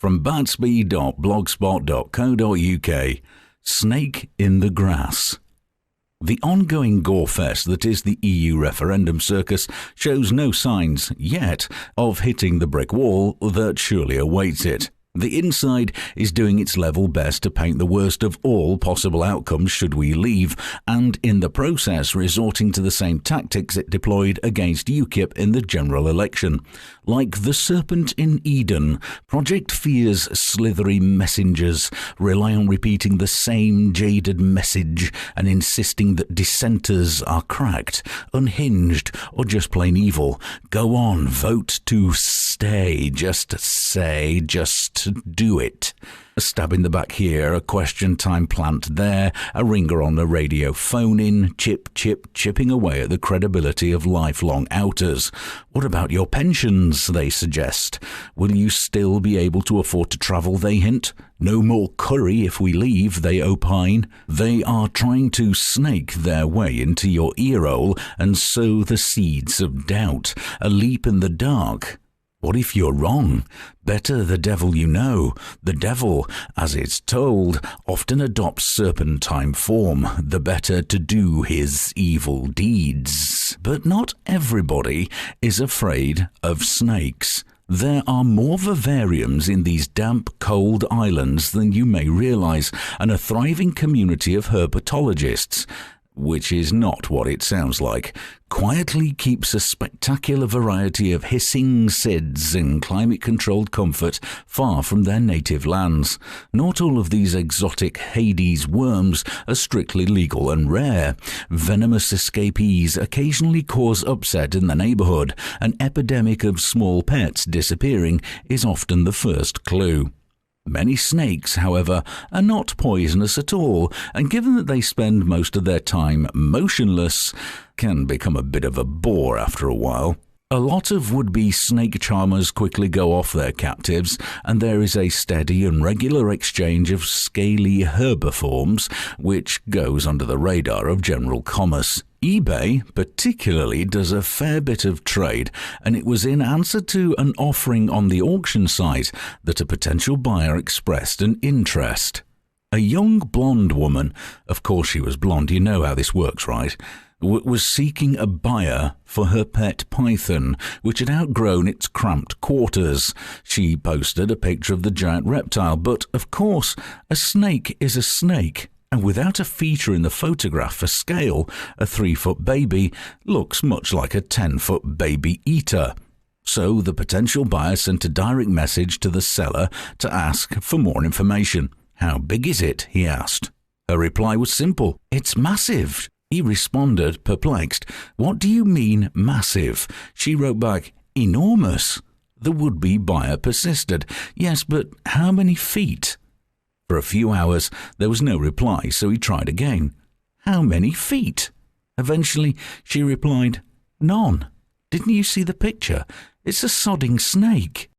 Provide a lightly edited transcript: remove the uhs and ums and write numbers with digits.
From Batsby.blogspot.co.uk, Snake in the Grass. The ongoing gore-fest that is the EU referendum circus shows no signs, yet, of hitting the brick wall that surely awaits it. The inside is doing its level best to paint the worst of all possible outcomes should we leave, and in the process resorting to the same tactics it deployed against UKIP in the general election. Like the serpent in Eden, Project Fear's slithery messengers rely on repeating the same jaded message and insisting that dissenters are cracked, unhinged, or just plain evil. Go on, vote to stay, just say, just do it. A stab in the back here, a question time plant there, a ringer on the radio phone-in, chipping away at the credibility of lifelong outers. What about your pensions, they suggest? Will you still be able to afford to travel, they hint? No more curry if we leave, they opine. They are trying to snake their way into your earhole and sow the seeds of doubt, a leap in the dark. What if you're wrong? Better the devil you know. The devil, as it's told, often adopts serpentine form, the better to do his evil deeds. But not everybody is afraid of snakes. There are more vivariums in these damp, cold islands than you may realize, and a thriving community of herpetologists, which is not what it sounds like, quietly keeps a spectacular variety of hissing SIDS in climate-controlled comfort far from their native lands. Not all of these exotic Hades worms are strictly legal and rare. Venomous escapees occasionally cause upset in the neighborhood. An epidemic of small pets disappearing is often the first clue. Many snakes, however, are not poisonous at all, and given that they spend most of their time motionless, can become a bit of a bore after a while. A lot of would-be snake charmers quickly go off their captives, and there is a steady and regular exchange of scaly herbiforms, which goes under the radar of general commerce. eBay particularly does a fair bit of trade, and it was in answer to an offering on the auction site that a potential buyer expressed an interest. A young blonde woman, of course she was blonde, you know how this works, right, was seeking a buyer for her pet python, which had outgrown its cramped quarters. She posted a picture of the giant reptile, but, of course, a snake is a snake. And without a feature in the photograph for scale, a 3-foot baby looks much like a 10-foot baby eater. So the potential buyer sent a direct message to the seller to ask for more information. How big is it? He asked. Her reply was simple. It's massive. He responded, perplexed. What do you mean, massive? She wrote back, enormous. The would-be buyer persisted. Yes, but how many feet? For a few hours, there was no reply, so he tried again. How many feet? Eventually, she replied, none. Didn't you see the picture? It's a sodding snake.